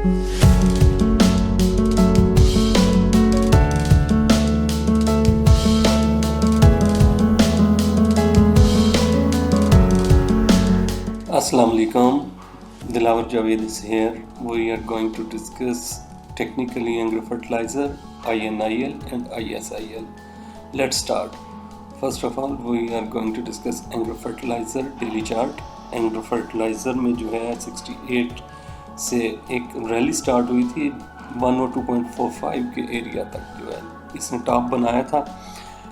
Assalamu alaikum. Dilawar Javed is here. We are going to discuss technically Anglo fertilizer, INIL and ISIL. Let's start. First of all, we are going to discuss Anglo fertilizer daily chart. Anglo fertilizer में जो है 68 से एक rally start हुई थी 102.45 के area तक जो है इसने टॉप बनाया था।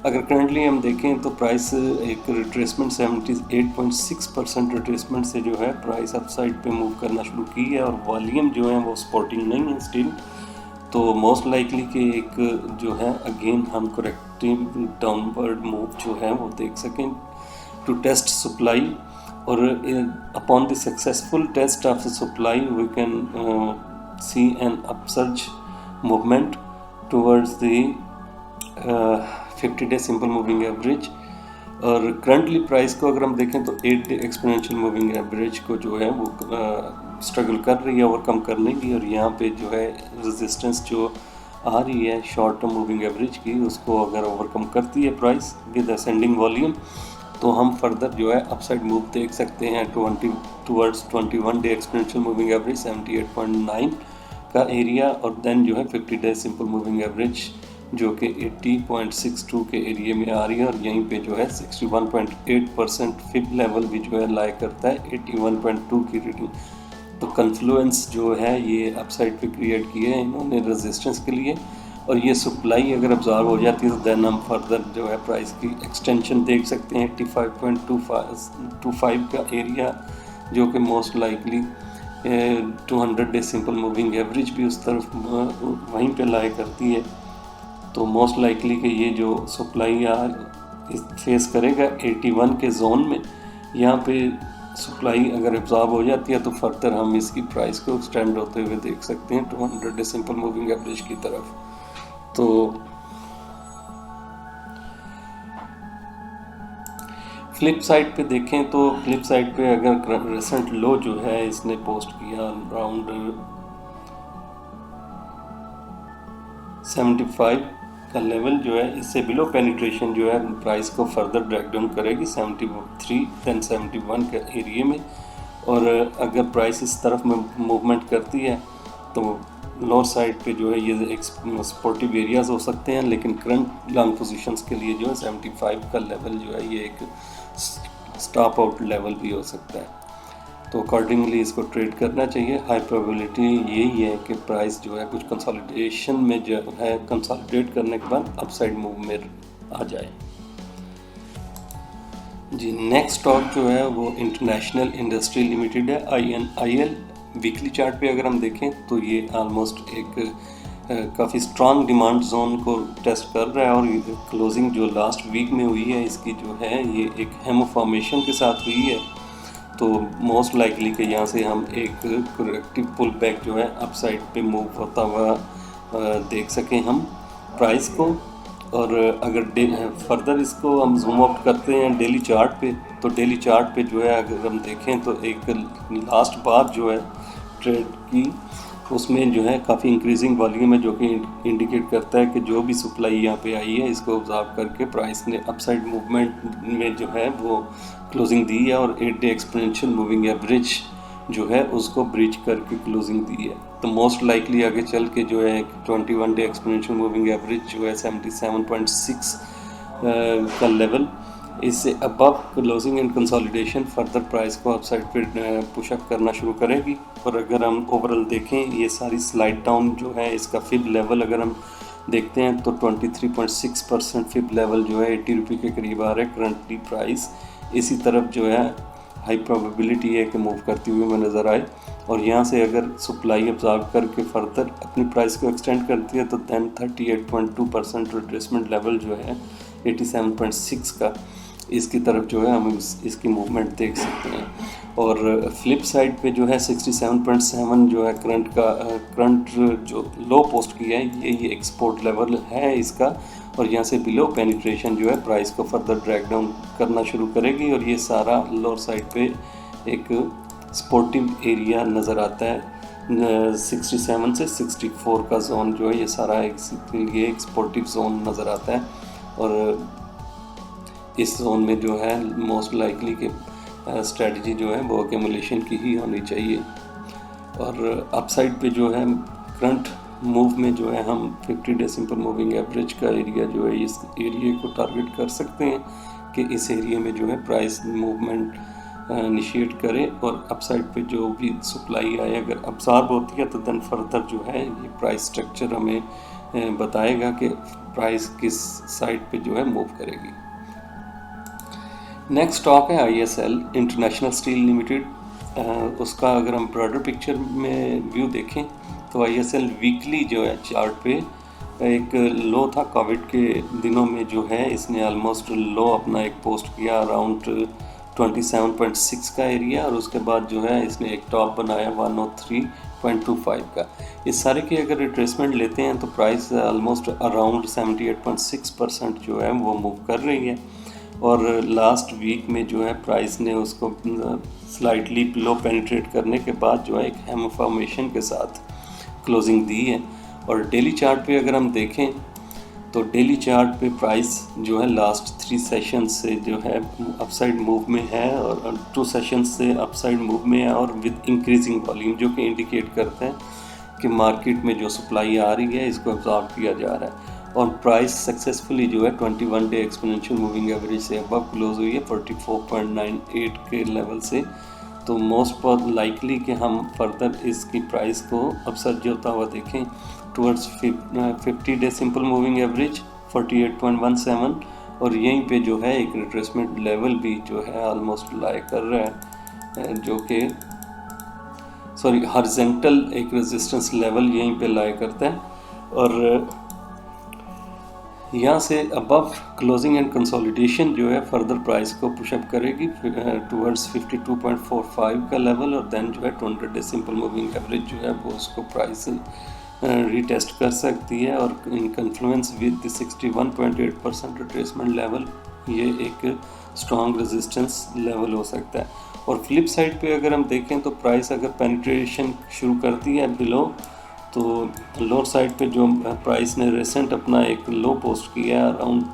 अगर करंटली हम देखें तो प्राइस एक रिट्रेसमेंट 78.6% रिट्रेसमेंट से जो है प्राइस अपसाइड पे मूव करना शुरू की है और वॉल्यूम जो है वो सपोर्टिंग नहीं है स्टिल। तो मोस्ट लाइकली कि एक जो है अगेन हम करेक्टिव डाउनवर्ड मूव जो है वो देख सकें टू टेस्ट सप्लाई और upon the successful test of the supply we can see an upsurge movement towards the 50 day simple moving average. और करंटली प्राइस को अगर हम देखें तो 8 डे एक्सपोनेंशियल मूविंग एवरेज को जो है वो स्ट्रगल कर रही है ओवरकम करने की, और यहाँ पे जो है रेजिस्टेंस जो आ रही है शॉर्ट टर्म मूविंग एवरेज की उसको अगर ओवरकम करती है प्राइस विद असेंडिंग वॉल्यूम तो हम फर्दर जो है अपसाइड मूव देख सकते हैं towards 21 day exponential moving average 78.9 का एरिया, और देन जो है 50 डे सिंपल मूविंग एवरेज जो कि 80.62 के एरिया में आ रही है, और यहीं पे जो है 61.8% फिब लेवल भी जो है लाई करता है 81.2 की रीडिंग। तो कन्फ्लुएंस जो है ये अपसाइड पे क्रिएट किए हैं इन्होंने रेजिस्टेंस के लिए, और ये सप्लाई अगर ऑब्जर्व हो जाती है तो देन हम फर्दर जो है प्राइस की एक्सटेंशन देख सकते हैं 85.25 का एरिया जो कि most likely 200 day simple moving average भी उस तरफ वहीं पे लाई करती है। तो मोस्ट लाइकली कि ये जो सप्लाई फेस करेगा 81 के जोन में, यहाँ पे सप्लाई अगर एब्जॉर्ब हो जाती है तो फर्दर हम इसकी प्राइस को एक्सटेंड होते हुए देख सकते हैं 200 डे सिंपल मूविंग एवरेज की तरफ। तो फ्लिप साइड पे देखें तो फ्लिप साइड पे अगर रिसेंट लो जो है इसने पोस्ट किया अराउंड 75 का लेवल जो है, इससे बिलो पेनिट्रेशन जो है प्राइस को फर्दर ड्रैग डाउन करेगी 73 देन 71 के एरिया में। और अगर प्राइस इस तरफ में मूवमेंट करती है तो लोअर साइड पे जो है ये एक सपोर्टिव एरियाज हो सकते हैं, लेकिन करंट लॉन्ग पोजीशंस के लिए जो है 75 का लेवल जो है ये एक स्टॉप आउट लेवल भी हो सकता है। तो अकॉर्डिंगली इसको ट्रेड करना चाहिए। हाई प्रोबेबिलिटी यही है कि प्राइस जो है कुछ कंसोलिडेशन में जो है कंसोलिडेट करने के बाद अपसाइड मूव में आ जाए। जी नेक्स्ट स्टॉक जो है वो इंटरनेशनल इंडस्ट्री लिमिटेड है INIL। वीकली चार्ट पे अगर हम देखें तो ये ऑलमोस्ट एक काफ़ी स्ट्रॉन्ग डिमांड जोन को टेस्ट कर रहा है, और क्लोजिंग जो लास्ट वीक में हुई है इसकी जो है ये एक हेमो फॉर्मेशन के साथ हुई है। तो मोस्ट लाइकली कि यहाँ से हम एक करेक्टिव पुल बैक जो है अपसाइड पे मूव होता हुआ देख सकें हम प्राइस को। और अगर फर्दर इसको हम जूम आउट करते हैं डेली चार्ट पे तो डेली चार्ट पे जो है अगर हम देखें तो एक लास्ट बार जो है ट्रेड की उसमें जो है काफ़ी इंक्रीजिंग वॉल्यूम है, जो कि इंडिकेट करता है कि जो भी सप्लाई यहाँ पे आई है इसको ऑब्जर्व करके प्राइस ने अपसाइड मूवमेंट में जो है वो क्लोजिंग दी है, और 8 डे एक्सपोनेंशियल मूविंग एवरेज जो है उसको ब्रीच करके क्लोजिंग दी है। तो मोस्ट लाइकली आगे चल के जो है 21 डे एक्सपोनेंशियल मूविंग एवरेज जो है 77.6 का लेवल, इससे above closing and consolidation further price को अपसाइड पे पुशअप करना शुरू करेगी। और अगर हम ओवरऑल देखें ये सारी स्लाइड डाउन जो है इसका फिब लेवल अगर हम देखते हैं तो 23.6% फिब लेवल जो है 80 रुपये के करीब आ रहा है करंटली प्राइस। इसी तरफ जो है हाई प्रोबेबिलिटी है कि मूव करती हुई हमें नज़र आए, और यहाँ से अगर सप्लाई ऑब्जर्व करके फर्दर अपनी प्राइस को एक्सटेंड करती है तो देन 38.2% रिट्रेसमेंट लेवल जो है 87.6 का इसकी तरफ जो है हम इसकी मूवमेंट देख सकते हैं। और फ्लिप साइड पे जो है 67.7 जो है करंट जो लो पोस्ट किया है ये एक्सपोर्ट लेवल है इसका, और यहाँ से बिलो पेनिट्रेशन जो है प्राइस को फर्दर ड्रैग डाउन करना शुरू करेगी, और ये सारा लोअर साइड पे एक सपोर्टिव एरिया नज़र आता है 67 से 64 का जोन जो है ये सारा एक सपोर्टिव जोन नज़र आता है, और इस जोन में जो है मोस्ट लाइकली कि स्ट्रेटजी जो है वो एक्यूमुलेशन की ही होनी चाहिए। और अपसाइड पे जो है करंट मूव में जो है हम 50 डे सिंपल मूविंग एवरेज का एरिया जो है इस एरिया को टारगेट कर सकते हैं कि इस एरिया में जो है प्राइस मूवमेंट इनिशिएट करे, और अपसाइड पे जो भी सप्लाई आए अगर अब्सॉर्ब होती है तो देन फर्दर जो है ये प्राइस स्ट्रक्चर हमें बताएगा कि प्राइस किस साइड पे जो है मूव करेगी। नेक्स्ट स्टॉक है ISL इंटरनेशनल स्टील लिमिटेड। उसका अगर हम ब्रॉडर पिक्चर में व्यू देखें तो ISL वीकली जो है चार्ट पे एक लो था कोविड के दिनों में, जो है इसने ऑलमोस्ट लो अपना एक पोस्ट किया अराउंड 27.6 का एरिया, और उसके बाद जो है इसने एक टॉप बनाया 103.25 का। इस सारे की अगर रिट्रेसमेंट लेते हैं तो प्राइस ऑलमोस्ट अराउंड 78.6% जो है वो मूव कर रही है, और लास्ट वीक में जो है प्राइस ने उसको स्लाइटली लो पेनिट्रेट करने के बाद जो है एक हैम फॉर्मेशन के साथ क्लोजिंग दी है। और डेली चार्ट पे अगर हम देखें तो डेली चार्ट पे प्राइस जो है लास्ट 3 सेशन से जो है अपसाइड मूव में है, और 2 सेशन से अपसाइड मूव में है, और विद इंक्रीजिंग वॉल्यूम, जो कि इंडिकेट करते हैं कि मार्केट में जो सप्लाई आ रही है इसको अब्जॉर्ब किया जा रहा है। और प्राइस सक्सेसफुली जो है 21 डे एक्सपोनेंशियल मूविंग एवरेज से अबव क्लोज हुई है 44.98 के लेवल से। तो मोस्ट लाइकली कि हम फर्दर इसकी प्राइस को अपसर्ज होता हुआ देखें towards 50 day simple moving average 48.17, और यहीं पे जो है एक रिट्रेसमेंट लेवल भी जो है ऑलमोस्ट लाई कर रहा है, जो कि हॉरिजॉन्टल एक रेजिस्टेंस लेवल यहीं पे लाई करता है, और यहाँ से अबव क्लोजिंग एंड कंसोलिडेशन जो है फर्दर प्राइस को पुशअप करेगी टुवर्ड्स 52.45 का लेवल, और देन जो है 200 डे सिंपल मूविंग एवरेज जो है वो उसको प्राइस रीटेस्ट कर सकती है, और इन कन्फ्लुएंस विद 61.8% रिट्रेसमेंट लेवल ये एक स्ट्रॉन्ग रेजिस्टेंस लेवल हो सकता है। और फ्लिप साइड पे अगर हम देखें तो प्राइस अगर पेनिट्रेशन शुरू करती है बिलो, तो लोअर साइड पे जो प्राइस ने रिसेंट अपना एक लो पोस्ट किया है अराउंड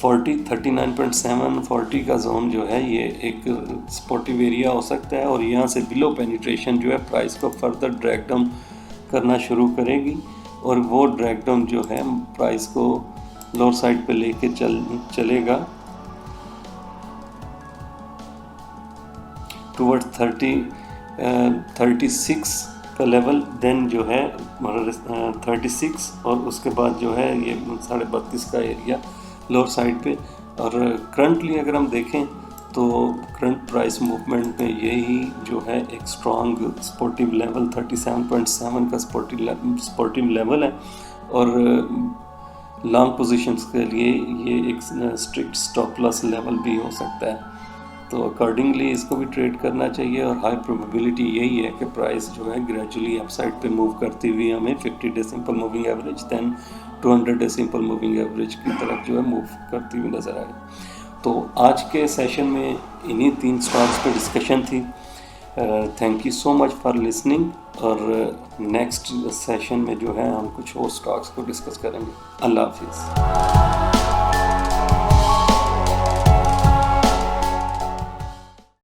39.7 का जोन जो है ये एक सपोर्टिव एरिया हो सकता है, और यहाँ से बिलो पेनिट्रेशन जो है प्राइस को फर्दर ड्रैग डाउन करना शुरू करेगी, और वो ड्रैग डाउन जो है प्राइस को लोअर साइड पे लेके चलेगा टुवर्ड 36 का लेवल, देन जो है 36, और उसके बाद जो है ये 32.5 का एरिया लोअर साइड पे। और करंटली अगर हम देखें तो करंट प्राइस मूवमेंट में यही जो है एक स्ट्रॉन्ग सपोर्टिव लेवल 37.7 का सपोर्टिव लेवल है, और लॉन्ग पोजीशंस के लिए ये एक स्ट्रिक्ट स्टॉप लॉस लेवल भी हो सकता है। तो अकॉर्डिंगली इसको भी ट्रेड करना चाहिए, और हाई प्रोबेबिलिटी यही है कि प्राइस जो है ग्रेजुअली अपसाइड पे मूव करती हुई हमें 50 day simple moving average then 200 day simple moving average की तरफ जो है मूव करती हुई नज़र आए। तो आज के सेशन में इन्हीं 3 स्टॉक्स पे डिस्कशन थी। Thank you so much for listening, और नेक्स्ट सेशन में जो है हम कुछ और स्टॉक्स को डिस्कस करेंगे। अल्लाह हाफिज़।